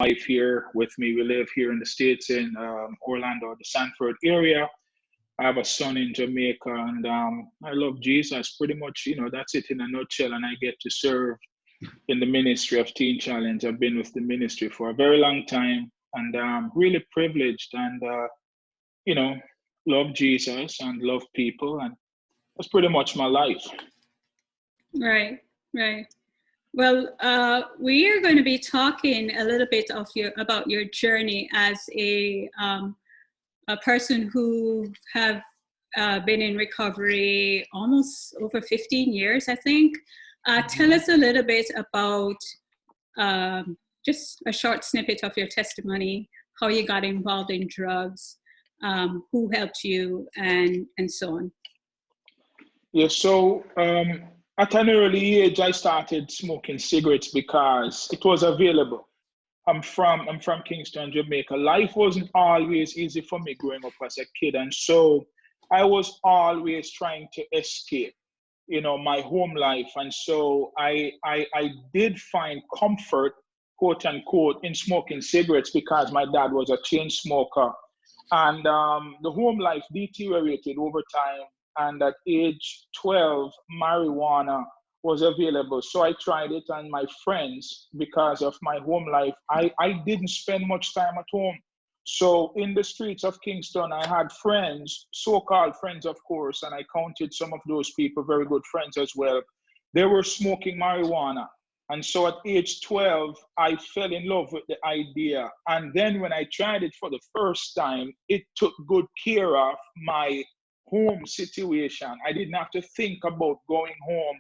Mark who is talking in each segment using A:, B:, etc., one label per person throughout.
A: wife here with me. We live here in the States in Orlando, the Sanford area. I have a son in Jamaica, and I love Jesus. Pretty much, that's it in a nutshell. And I get to serve in the ministry of Teen Challenge. I've been with the ministry for a very long time, and really privileged, and you know, love Jesus and love people, and that's pretty much my life.
B: Right, right. Well, we are going to be talking a little bit about your journey as a person who have been in recovery almost over 15 years, I think. Tell us a little bit about just a short snippet of your testimony, how you got involved in drugs, who helped you, and so on.
A: Yeah, so at an early age, I started smoking cigarettes because it was available. I'm from Kingston, Jamaica. Life wasn't always easy for me growing up as a kid, and so I was always trying to escape, my home life. And so I did find comfort, quote unquote, in smoking cigarettes because my dad was a chain smoker, and the home life deteriorated over time. And at age 12, marijuana was available. So I tried it, and my friends, because of my home life, I didn't spend much time at home. So in the streets of Kingston, I had friends, so-called friends, of course, and I counted some of those people very good friends as well. They were smoking marijuana. And so at age 12, I fell in love with the idea. And then when I tried it for the first time, it took good care of my home situation. I didn't have to think about going home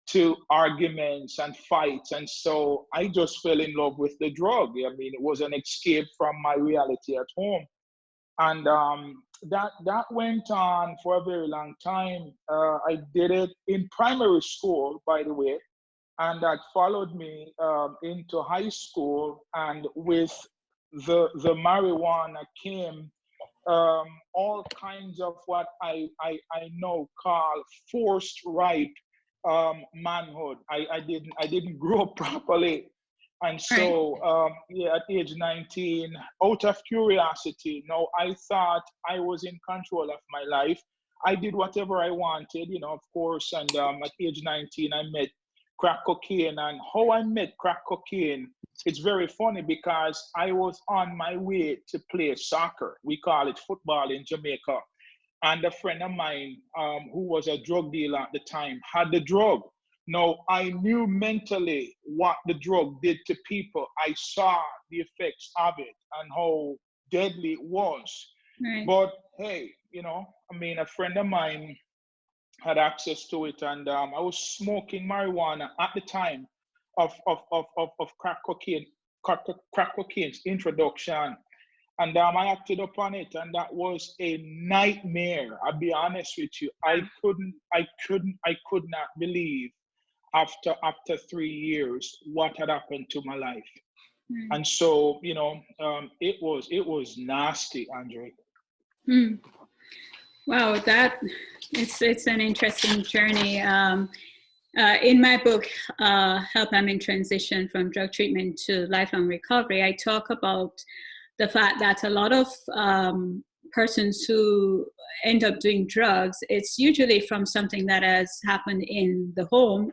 A: to arguments and fights. And so I just fell in love with the drug. I mean, it was an escape from my reality at home. And that went on for a very long time. I did it in primary school, by the way, and that followed me into high school. And with the marijuana came all kinds of what I now call forced ripe manhood. I didn't grow up properly, and so at age 19, out of curiosity, I thought I was in control of my life. I did whatever I wanted, of course. And at age 19, I met crack cocaine, and how I met crack cocaine, it's very funny because I was on my way to play soccer. We call it football in Jamaica. And a friend of mine who was a drug dealer at the time had the drug. Now, I knew mentally what the drug did to people. I saw the effects of it and how deadly it was.
B: Right.
A: But hey, a friend of mine had access to it, and I was smoking marijuana at the time of crack cocaine's introduction, and I acted upon it, and that was a nightmare. I'll be honest with you. I could not believe after 3 years what had happened to my life. And so it was nasty, Andre.
B: Wow, it's an interesting journey. In my book, Help I'm in Transition from Drug Treatment to Lifelong Recovery, I talk about the fact that a lot of persons who end up doing drugs, it's usually from something that has happened in the home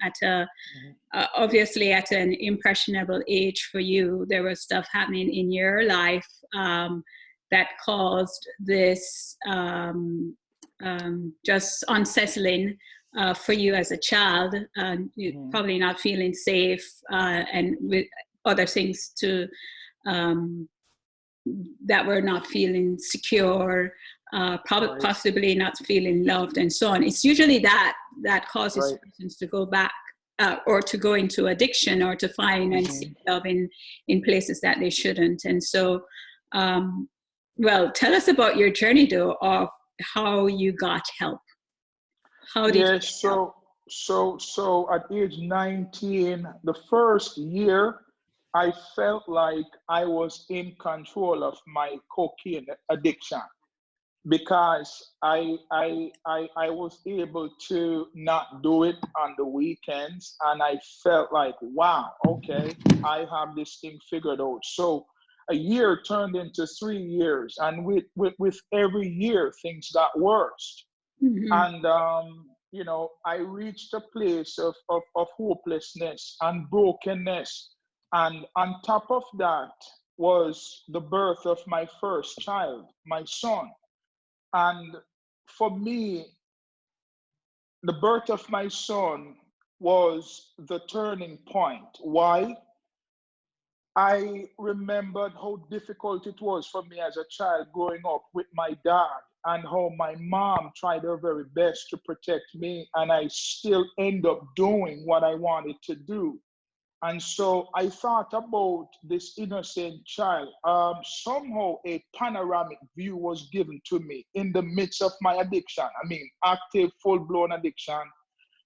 B: obviously at an impressionable age for you. There was stuff happening in your life that caused this just unsettling for you as a child, you're probably not feeling safe, and with other things too, that were not feeling secure, possibly not feeling loved, and so on. It's usually that causes persons to go back or to go into addiction, or to find and seek love in places that they shouldn't. And so, well, tell us about your journey, though, of how you got help. How did you get help?
A: So at age 19, the first year, I felt like I was in control of my cocaine addiction. because I was able to not do it on the weekends, and I felt like, wow, okay, I have this thing figured out. So a year turned into 3 years, and with every year things got worse.
B: Mhm.
A: And I reached a place of hopelessness and brokenness. And on top of that was the birth of my first child, my son. And for me, the birth of my son was the turning point. Why? I remembered how difficult it was for me as a child growing up with my dad, and how my mom tried her very best to protect me, and I still end up doing what I wanted to do. And so I thought about this innocent child. Somehow a panoramic view was given to me in the midst of my addiction. I mean, active, full blown addiction.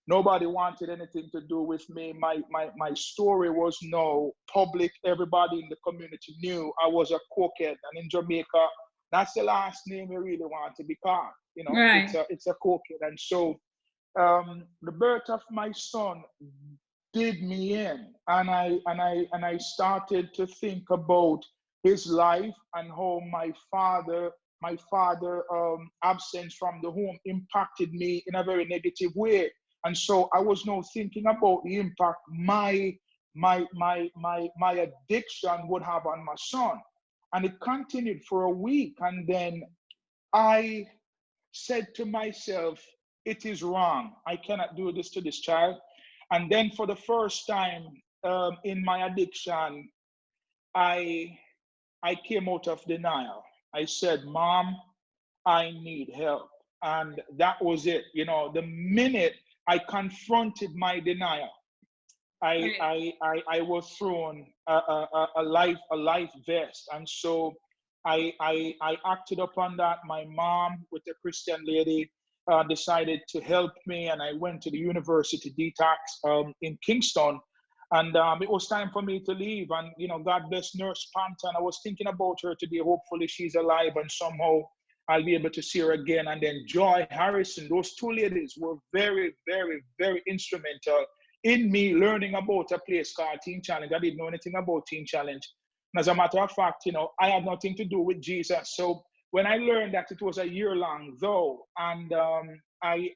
A: Nobody wanted anything to do with me. My story was now public. Everybody in the community knew I was a cokehead. And in Jamaica, that's the last name you really want to be called.
B: Right.
A: It's a cokehead. And so the birth of my son did me in, and I started to think about his life and how my father absence from the home impacted me in a very negative way. And so I was now thinking about the impact my addiction would have on my son. And it continued for a week, and then I said to myself, it is wrong. I cannot do this to this child. And then for the first time in my addiction, I I came out of denial. I said, Mom, I need help. And that was it. The minute I confronted my denial,
B: Right.
A: I was thrown a life vest. And so I acted upon that. My mom, with a Christian lady, decided to help me, and I went to the university detox in Kingston. And it was time for me to leave. And God bless Nurse Panton. I was thinking about her today. Hopefully, she's alive, and somehow I'll be able to see her again. And then Joy Harrison. Those two ladies were very, very, very instrumental in me learning about a place called Teen Challenge. I didn't know anything about Teen Challenge. And as a matter of fact, I had nothing to do with Jesus. So when I learned that it was a year long, though, and I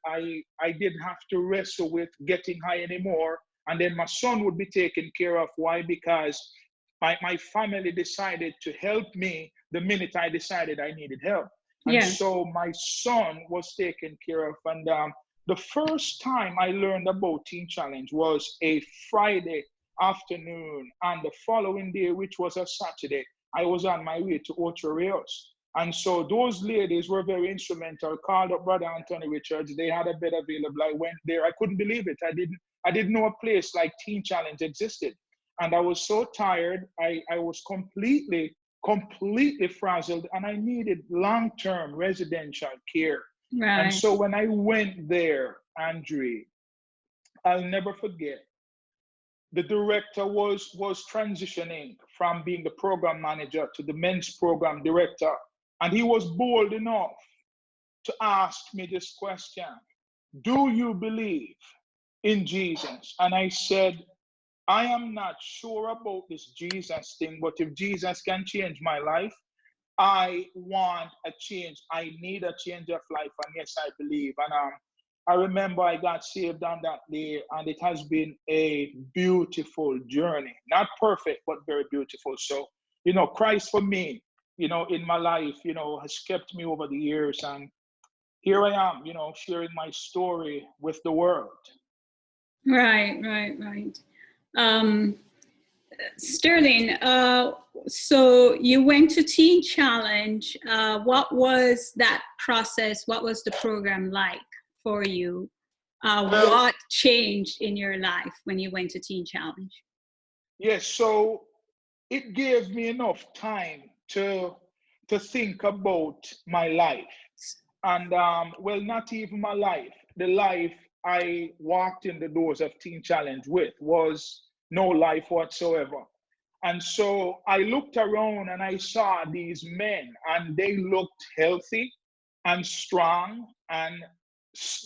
A: didn't have to wrestle with getting high anymore, and then my son would be taken care of. Why? Because my family decided to help me the minute I decided I needed help. And
B: Yeah.
A: so my son was taken care of. And the first time I learned about Teen Challenge was a Friday afternoon. And the following day, which was a Saturday, I was on my way to Ocho Rios. And so those ladies were very instrumental. Called up Brother Anthony Richards. They had a bed available. I went there. I couldn't believe it. I didn't know a place like Teen Challenge existed. And I was so tired. I was completely frazzled, and I needed long-term residential care. And
B: Right.
A: so when I went there, Andre, I'll never forget, the director was transitioning from being the program manager to the men's program director. And he was bold enough to ask me this question: do you believe in Jesus? And I said, I am not sure about this Jesus thing, but if Jesus can change my life, I want a change. I need a change of life. And yes, I believe. And I remember I got saved on that day, and it has been a beautiful journey. Not perfect, but very beautiful. So, Christ for me, in my life, has kept me over the years. And here I am, sharing my story with the world.
B: Right. Right. Right. Um, Sterling, so you went to Teen Challenge. What was that process? What was the program like for you?
A: Well,
B: What changed in your life when you went to Teen Challenge?
A: yes, so it gave me enough time to think about my life. And well, not even my life. The life I walked in the doors of Teen Challenge with was no life whatsoever. And so I looked around and I saw these men, and they looked healthy. and strong, and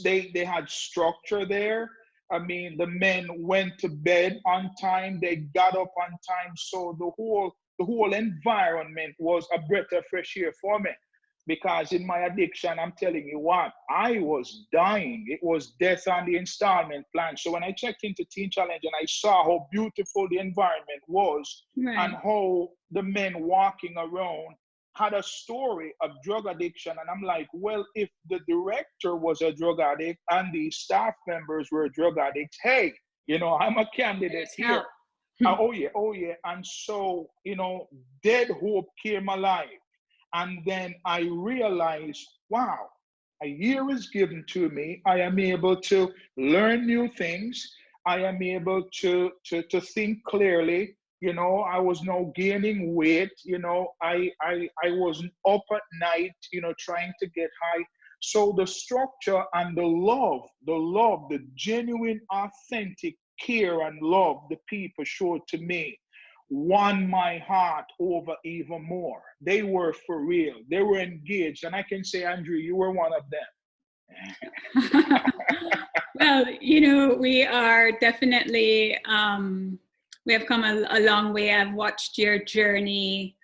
A: they had structure there. I mean, the men went to bed on time, they got up on time, so the whole environment was a breath of fresh air for me. Because in my addiction, I'm telling you what, I was dying. It was death on the installment plan. So when I checked into Teen Challenge and I saw how beautiful the environment was, and
B: Right.
A: how the men walking around had a story of drug addiction. And I'm like, well, if the director was a drug addict and the staff members were drug addicts, hey, I'm a candidate
B: There's
A: here.
B: help.
A: Oh yeah, oh yeah. And so, dead hope came alive. And then I realized, wow, a year is given to me. I am able to learn new things. I am able to think clearly. I was now gaining weight. I wasn't up at night, trying to get high. So the structure and the genuine, authentic care and love the people showed to me won my heart over even more. They were for real. They were engaged. And I can say, Andrew, you were one of them.
B: Well, we are definitely, we have come a long way. I've watched your journey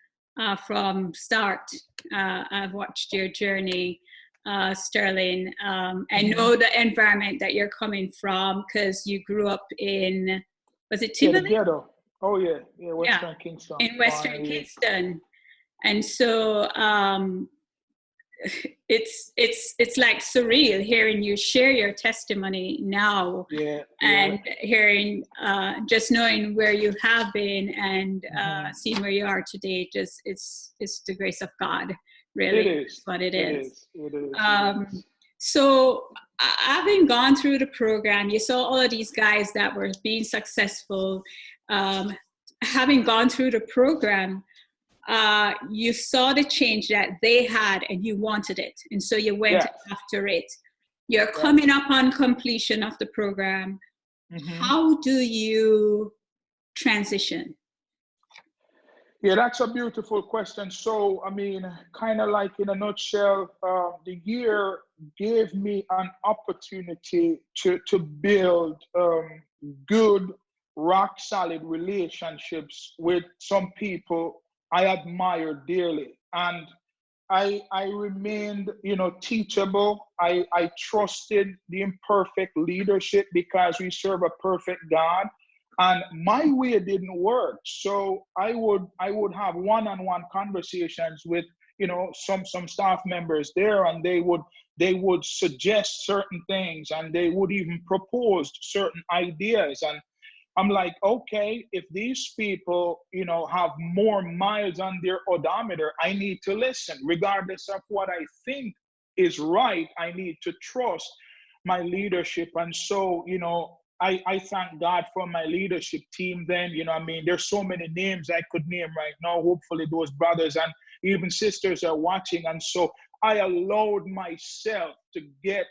B: from start. I've watched your journey, Sterling. I know the environment that you're coming from because you grew up in, was it
A: Yeah, the
B: Tivoli?
A: ghetto. Oh yeah, yeah,
B: Yeah,
A: Western Kingston.
B: in Western Kingston. And so it's like surreal hearing you share your testimony now,
A: Yeah,
B: and hearing just knowing where you have been and seeing where you are today. Just it's the grace of God, really.
A: It is.
B: That's what it
A: It
B: is.
A: is. It is. It is.
B: So having gone through the program, you saw all of these guys that were being successful. Having gone through the program, you saw the change that they had and you wanted it. And so you went after it. You're coming up on completion of the program. How do you transition?
A: Yeah, that's a beautiful question. So, I mean, kind of like in a nutshell, the year gave me an opportunity to build good, rock solid relationships with some people I admire dearly. And I remained, teachable. I trusted the imperfect leadership because we serve a perfect God, and my way didn't work. So I would have one-on-one conversations with some staff members there, and they would suggest certain things, and they would even propose certain ideas. And I'm like, okay, if these people, have more miles on their odometer, I need to listen. Regardless of what I think is right, I need to trust my leadership. And so, I thank God for my leadership team then. I mean, there's so many names I could name right now. Hopefully those brothers and even sisters are watching. And so I allowed myself to get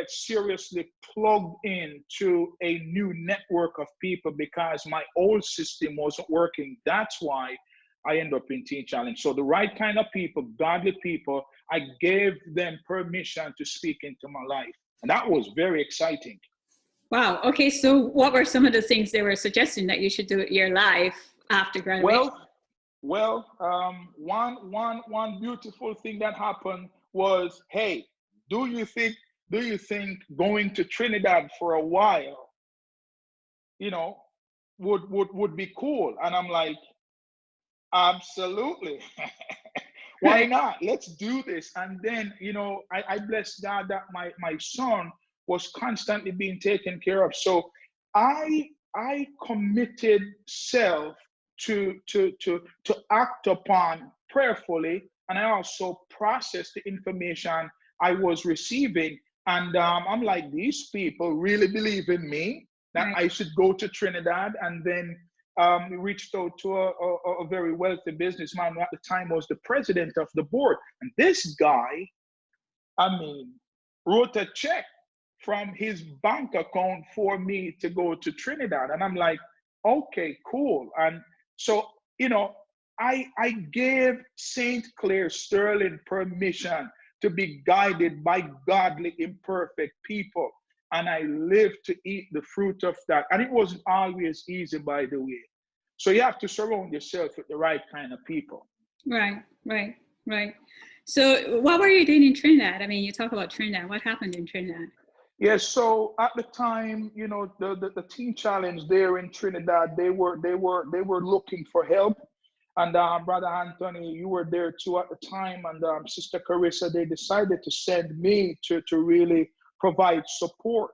A: seriously plugged into a new network of people because my old system wasn't working. That's why I end up in Teen Challenge. So the right kind of people, godly people, I gave them permission to speak into my life. And that was very exciting.
B: Wow. Okay. So what were some of the things they were suggesting that you should do with your life after graduation?
A: One beautiful thing that happened was, hey, do you think going to Trinidad for a while, would be cool? And I'm like, absolutely. Why not? Let's do this. And then, I bless God that my son was constantly being taken care of. So I committed self to act upon prayerfully, and I also processed the information I was receiving. And I'm like, these people really believe in me that I should go to Trinidad. And then reached out to a very wealthy businessman who at the time was the president of the board. And this guy, I mean, wrote a check from his bank account for me to go to Trinidad. And I'm like, okay, cool. And so, I gave SaintClair Sterling permission to be guided by godly, imperfect people. And I lived to eat the fruit of that. And it wasn't always easy, by the way. So you have to surround yourself with the right kind of people.
B: Right, right, right. So what were you doing in Trinidad? I mean, you talk about Trinidad. What happened in Trinidad?
A: Yes, so at the time, the Teen Challenge there in Trinidad, they were looking for help. And Brother Anthony, you were there too at the time, and Sister Carissa, they decided to send me to really provide support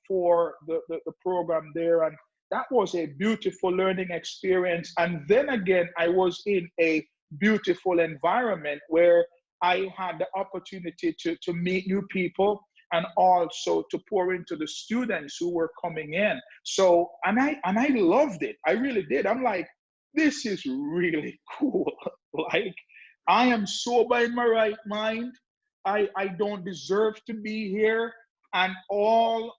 A: for the program there. And that was a beautiful learning experience. And then again, I was in a beautiful environment where I had the opportunity to meet new people and also to pour into the students who were coming in. So, and I loved it. I really did. I'm like, this is really cool. Like, I am sober in my right mind. I don't deserve to be here. And all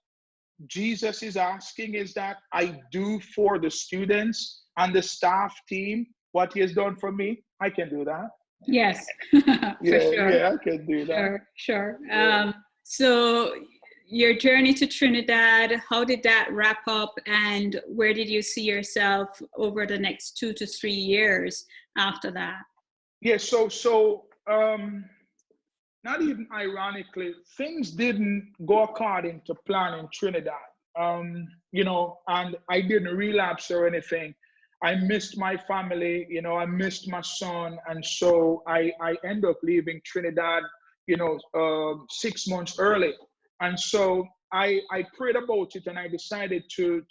A: Jesus is asking is that I do for the students and the staff team what he has done for me. I can do that.
B: Yes, for sure.
A: Yeah, I can do that.
B: Sure, sure. So your journey to Trinidad, how did that wrap up, and where did you see yourself over the next 2 to 3 years after that?
A: Yeah, so not even ironically, things didn't go according to plan in Trinidad. And I didn't relapse or anything. I missed my family, I missed my son. And so I ended up leaving Trinidad, 6 months early. And so I prayed about it, and I decided to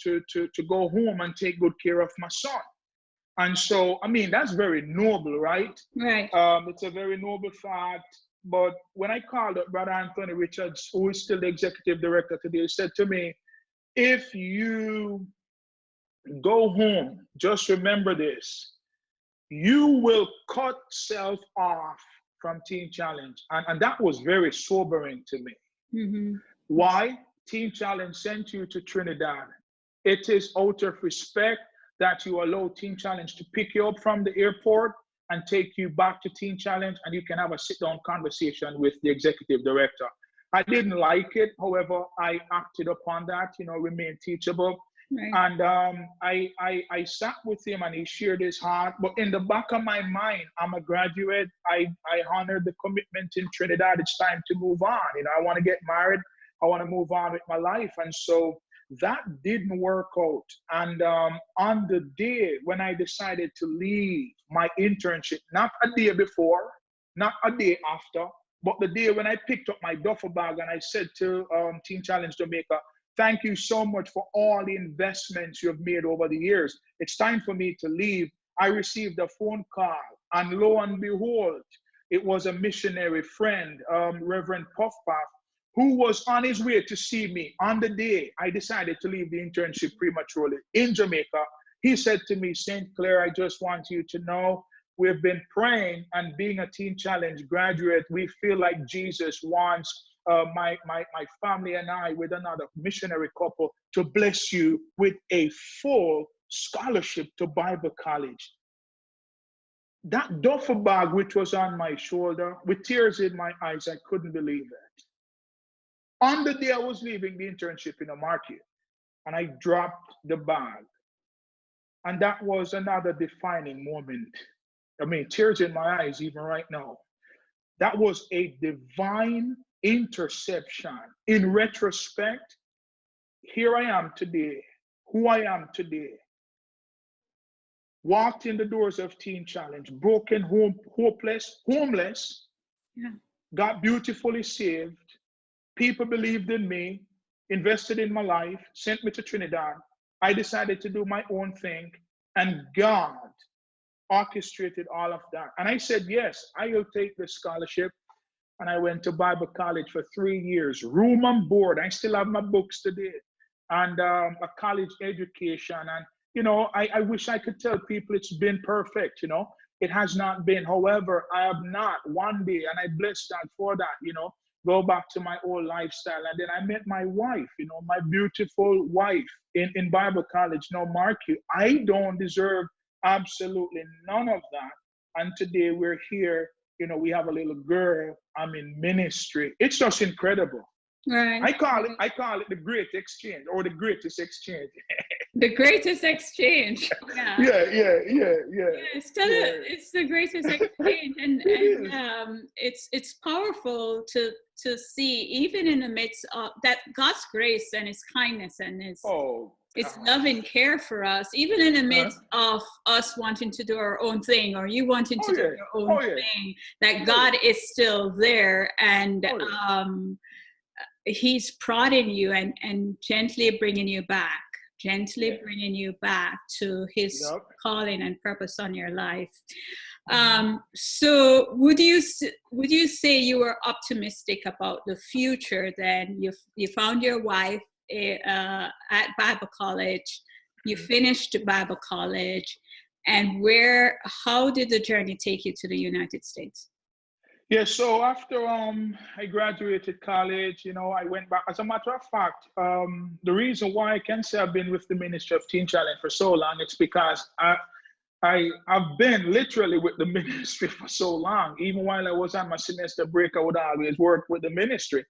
A: go home and take good care of my son. And so, I mean, that's very noble, right?
B: Right.
A: It's a very noble thought. But when I called up Brother Anthony Richards, who is still the executive director today, he said to me, if you go home, just remember this: you will cut self off from Teen Challenge. And that was very sobering to me.
B: Mm-hmm.
A: Why? Teen Challenge sent you to Trinidad. It is out of respect that you allow Teen Challenge to pick you up from the airport and take you back to Teen Challenge, and you can have a sit-down conversation with the executive director. I didn't like it. However, I acted upon that, remain teachable.
B: Right.
A: And I sat with him, and he shared his heart. But in the back of my mind, I'm a graduate. I honored the commitment in Trinidad. It's time to move on. I want to get married. I want to move on with my life. And so that didn't work out. And on the day when I decided to leave my internship, not a day before, not a day after, but the day when I picked up my duffel bag and I said to Teen Challenge Jamaica, thank you so much for all the investments you've made over the years. It's time for me to leave. I received a phone call, and lo and behold, it was a missionary friend, Reverend Puffpath, who was on his way to see me on the day I decided to leave the internship prematurely in Jamaica. He said to me, St. Clair, I just want you to know we've been praying, and being a Teen Challenge graduate, we feel like Jesus wants my family and I, with another missionary couple, to bless you with a full scholarship to Bible college. That duffel bag, which was on my shoulder, with tears in my eyes, I couldn't believe it. On the day I was leaving the internship in the market, and I dropped the bag. And that was another defining moment. I mean, tears in my eyes even right now. That was a divine interception. In retrospect, here I am today, who I am today. Walked in the doors of Teen Challenge, broken, homeless,
B: yeah.
A: Got beautifully saved. People believed in me, invested in my life, sent me to Trinidad. I decided to do my own thing, and God orchestrated all of that. And I said, yes, I will take the scholarship. And I went to Bible college for 3 years, room and board. I still have my books today, and a college education. And, I wish I could tell people it's been perfect, It has not been. However, I have not one day, and I bless God for that, go back to my old lifestyle. And then I met my wife, my beautiful wife in Bible college. Now, mark you, I don't deserve absolutely none of that. And today we're here. We have a little girl. I'm in ministry. It's just incredible.
B: Right.
A: I call it the great exchange or the greatest exchange.
B: The greatest exchange. Yeah.
A: Yeah.
B: It's the greatest exchange, and
A: It is.
B: it's powerful to see, even in the midst of that, God's grace and His kindness and
A: Oh
B: His
A: God.
B: love and care for us, even in the
A: Uh,
B: midst of us wanting to do our own thing, or you wanting
A: oh
B: to do
A: yeah.
B: your own
A: Oh yeah.
B: thing, that
A: Oh
B: God
A: yeah.
B: is still there, and
A: Oh yeah.
B: He's prodding you and gently bringing you back,
A: Yeah.
B: to His
A: Yup.
B: calling and purpose on your life.
A: Mhm.
B: So would you say you were optimistic about the future then? You found your wife at Bible college, you finished Bible college, and how did the journey take you to the United States?
A: Yeah, so after I graduated college, I went back. As a matter of fact, the reason why I can say I've been with the Ministry of Teen Challenge for so long, it's because I've been literally with the ministry for so long. Even while I was on my semester break, I would always work with the ministry.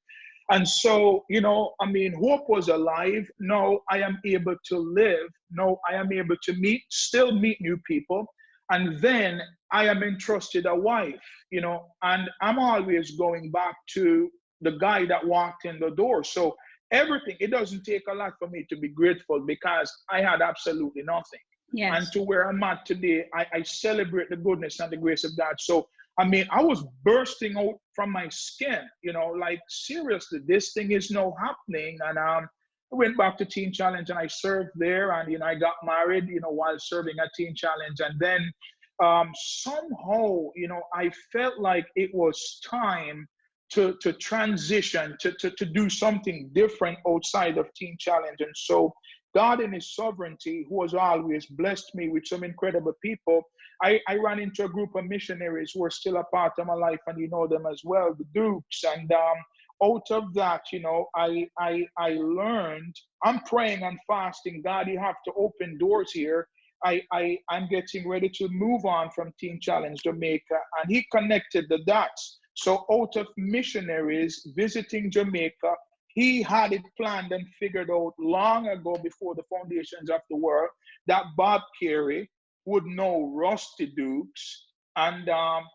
A: And so, hope was alive. Now I am able to live. Now I am able to still meet new people. And then I am entrusted a wife, and I'm always going back to the guy that walked in the door. So everything, it doesn't take a lot for me to be grateful because I had absolutely nothing. And
B: Yes.
A: to where I'm at today, I celebrate the goodness and the grace of God. So, I was bursting out from my skin, like seriously, this thing is now happening. And I went back to Teen Challenge and I served there. And, I got married, while serving at Teen Challenge. And then somehow, I felt like it was time to transition, to do something different outside of Teen Challenge. And so God in His sovereignty, who has always blessed me with some incredible people, I ran into a group of missionaries who are still a part of my life, and you know them as well, the Dukes. And out of that, I learned, I'm praying and fasting, God, you have to open doors here. I'm getting ready to move on from Teen Challenge Jamaica, and He connected the dots. So out of missionaries visiting Jamaica, He had it planned and figured out long ago, before the foundations of the world, that Bob Carey would know Rusty Dukes. And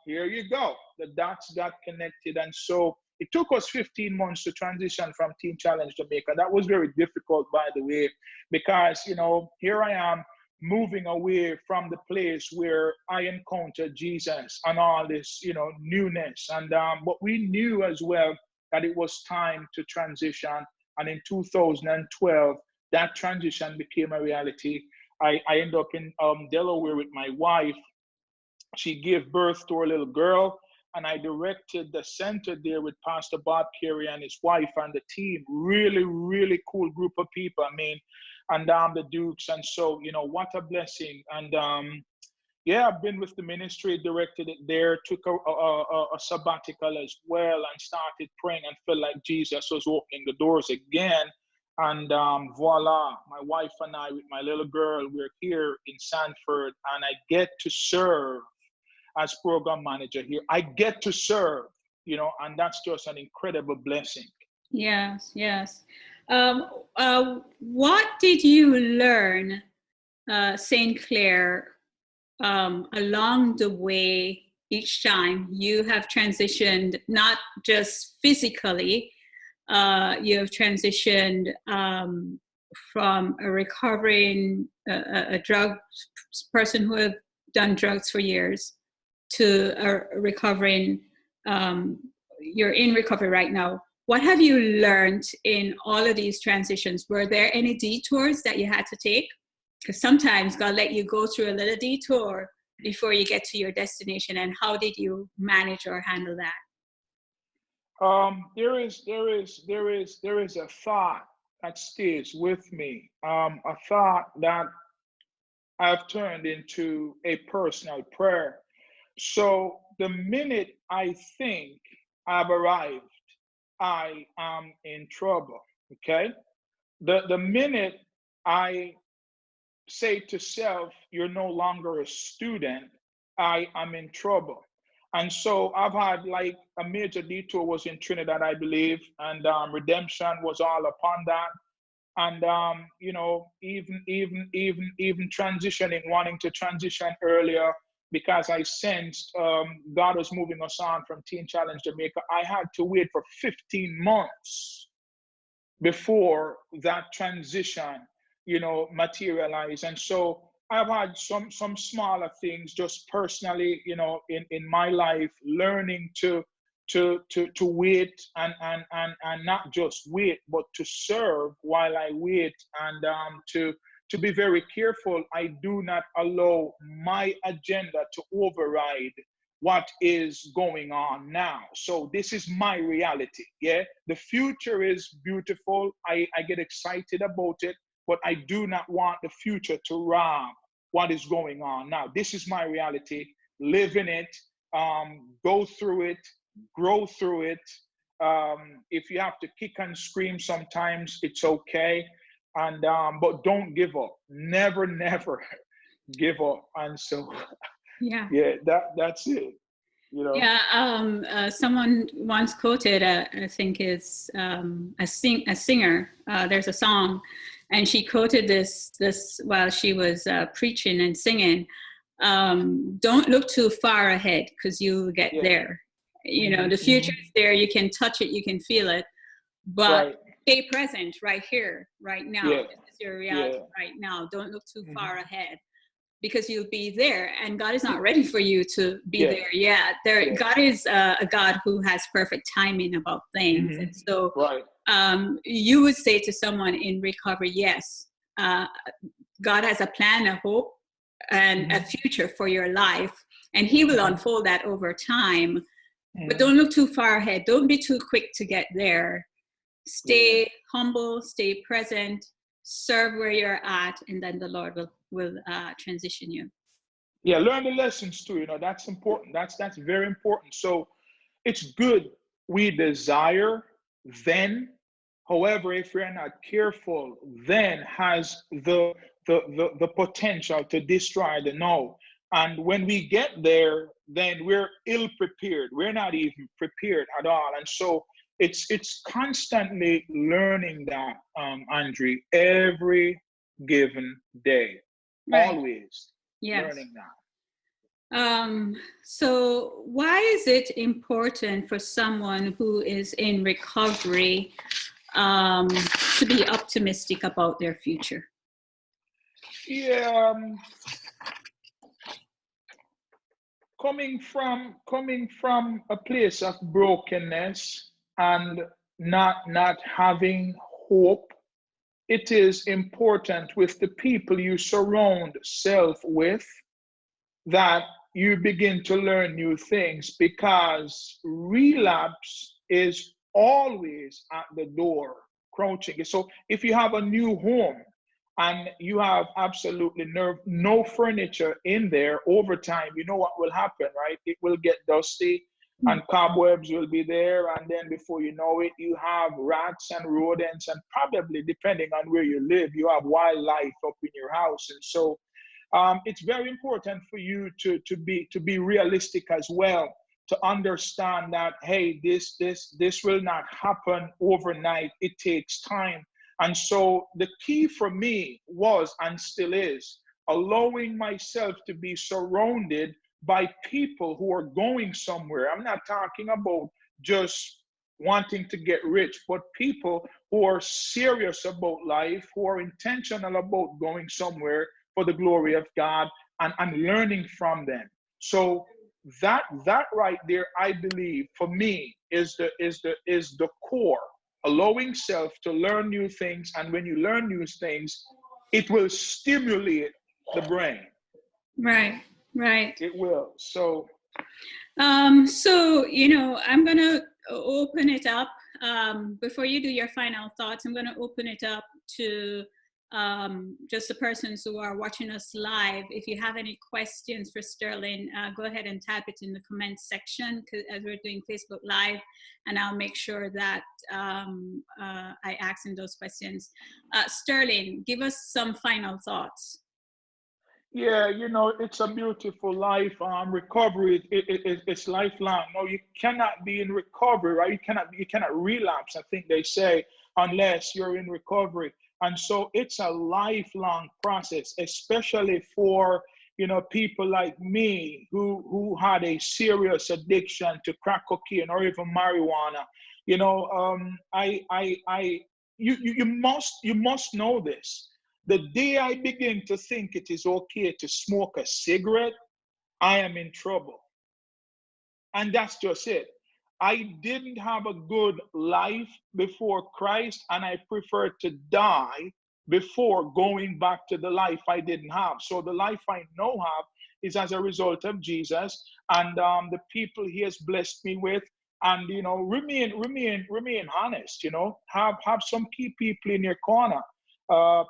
A: here you go. The dots got connected. And so it took us 15 months to transition from Teen Challenge Jamaica. That was very difficult, by the way, because, here I am moving away from the place where I encountered Jesus and all this, newness. And but we knew as well that it was time to transition. And in 2012, that transition became a reality. I ended up in Delaware with my wife. She gave birth to a little girl, and I directed the center there with Pastor Bob Carey and his wife and the team. Really, really cool group of people. And the Dukes. And so, what a blessing. And yeah, I've been with the ministry, directed it there, took a sabbatical as well, and started praying and felt like Jesus was opening the doors again. And voila, my wife and I, with my little girl, we're here in Sanford, and I get to serve as program manager here. I get to serve, and that's just an incredible blessing.
B: Yes, yes. What did you learn, St. Clair, along the way each time you have transitioned, not just physically, you have transitioned from a recovering a drug person who have done drugs for years to a recovering, you're in recovery right now. What have you learned in all of these transitions? Were there any detours that you had to take? Because sometimes God let you go through a little detour before you get to your destination. And how did you manage or handle that?
A: There is a thought that stays with me. A thought that I've turned into a personal prayer. So the minute I think I've arrived, I am in trouble. Okay. The minute I say to self, you're no longer a student, I am in trouble. And so I've had like a major detour was in Trinidad, I believe, and redemption was all upon that. And you know, even transitioning, wanting to transition earlier because I sensed God was moving us on from Teen Challenge Jamaica. I had to wait for 15 months before that transition, you know, materialize. And so I've had some smaller things just personally, you know, in my life, learning to wait and not just wait, but to serve while I wait, and to be very careful. I do not allow my agenda to override what is going on now. So this is my reality. Yeah. The future is beautiful. I get excited about it, but I do not want the future to rob what is going on now. This is my reality. Live in it, go through it, grow through it. If you have to kick and scream sometimes, it's okay. And but don't give up. Never, never give up. And so
B: Yeah.
A: yeah, that's it. You know.
B: Yeah, someone once quoted, I think is a singer. There's a song, and she quoted this while she was preaching and singing. Don't look too far ahead because you'll get
A: Yeah.
B: there. You know,
A: Mm-hmm,
B: the future
A: mm-hmm.
B: is there. You can touch it. You can feel it. But
A: Right.
B: stay present right here, right now.
A: Yeah.
B: This is your reality
A: Yeah.
B: right now. Don't look too
A: Mm-hmm.
B: far ahead, because you'll be there, and God is not ready for you to be
A: Yeah.
B: there yet.
A: Yeah.
B: God is a God who has perfect timing about things.
A: Mm-hmm.
B: And so
A: Right.
B: you would say to someone in recovery, yes, God has a plan, a hope, and a
A: Mm-hmm.
B: future for your life, and he will
A: Mm-hmm.
B: unfold that over time. But
A: Mm-hmm.
B: don't look too far ahead. Don't be too quick to get there.
A: Yeah.
B: Stay humble, stay present, serve where you're at, and then the Lord will transition you.
A: Yeah. Learn the lessons too. You know, that's important. That's very important. So it's good we desire then. However, if we're not careful, then has the potential to destroy the now. And when we get there, then we're ill prepared. We're not even prepared at all. And so it's constantly learning that, Andre, every given day,
B: Right.
A: always
B: Yes.
A: learning that.
B: So why is it important for someone who is in recovery um, to be optimistic about their future?
A: Yeah, coming from a place of brokenness and not having hope, it is important with the people you surround self with that you begin to learn new things, because relapse is always at the door crouching. So if you have a new home and you have absolutely no furniture in there, over time, you know what will happen, right? It will get dusty and cobwebs will be there. And then before you know it, you have rats and rodents, and probably, depending on where you live, you have wildlife up in your house. And so it's very important for you to be realistic as well, to understand that, hey, this will not happen overnight. It takes time. And so the key for me was, and still is, allowing myself to be surrounded by people who are going somewhere. I'm not talking about just wanting to get rich, but people who are serious about life, who are intentional about going somewhere for the glory of God, and learning from them. So that right there, I believe, for me, is the core. Allowing self to learn new things, and when you learn new things, it will stimulate the brain.
B: Right, right.
A: It will. So
B: So, you know, I'm going to open it up. Before you do your final thoughts, I'm going to open it up to just the persons who are watching us live. If you have any questions for Sterling, go ahead and type it in the comments section, as we're doing Facebook Live, and I'll make sure that I ask him those questions. Sterling, give us some final thoughts.
A: Yeah, it's a beautiful life. Recovery, it's lifelong. No, you cannot be in recovery, right? You cannot relapse. I think they say unless you're in recovery, and so it's a lifelong process, especially for people like me who had a serious addiction to crack cocaine or even marijuana. You must know this. The day I begin to think it is okay to smoke a cigarette, I am in trouble. And that's just it. I didn't have a good life before Christ, and I prefer to die before going back to the life I didn't have. So the life I now have is as a result of Jesus and the people He has blessed me with. And remain honest. Have some key people in your corner,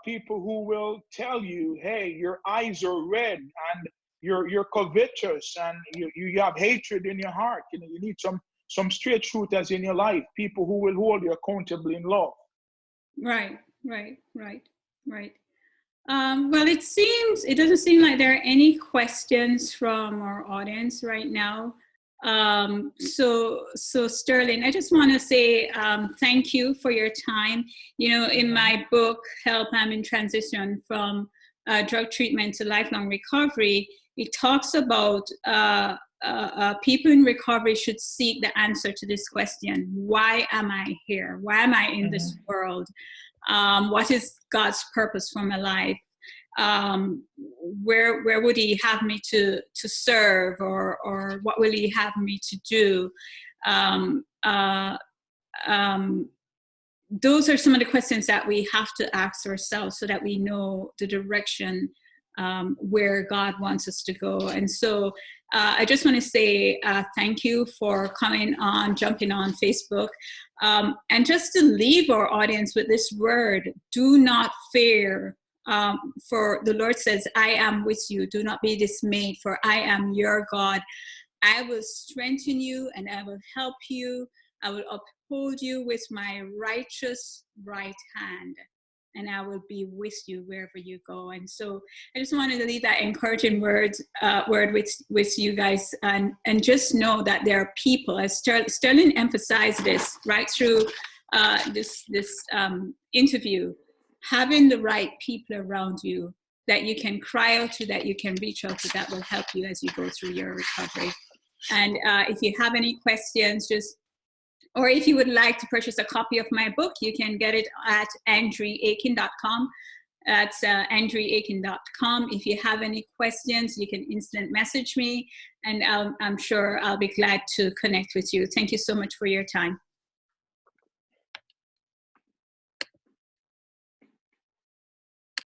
A: people who will tell you, hey, your eyes are red and you're covetous and you have hatred in your heart. You need some straight shooters in your life, people who will hold you accountable in love.
B: Right. Well, it doesn't seem like there are any questions from our audience right now. So Sterling, I just want to say thank you for your time. In my book, Help, I'm in Transition from Drug Treatment to Lifelong Recovery, it talks about people in recovery should seek the answer to this question: why am I here? Why am I in this world? What is God's purpose for my life? Where would He have me to serve, or what will He have me to do? Those are some of the questions that we have to ask ourselves so that we know the direction where God wants us to go. And so I just want to say thank you for jumping on Facebook. And just to leave our audience with this word: do not fear. For the Lord says, I am with you. Do not be dismayed, for I am your God. I will strengthen you and I will help you. I will uphold you with my righteous right hand, and I will be with you wherever you go. And so I just wanted to leave that encouraging word with you guys, and just know that there are people, as Sterling emphasized this right through this interview, having the right people around you that you can cry out to, that you can reach out to, that will help you as you go through your recovery. And if you have any questions, or if you would like to purchase a copy of my book, you can get it at andreakin.com. That's andreakin.com. If you have any questions, you can instant message me, and I'm sure I'll be glad to connect with you. Thank you so much for your time.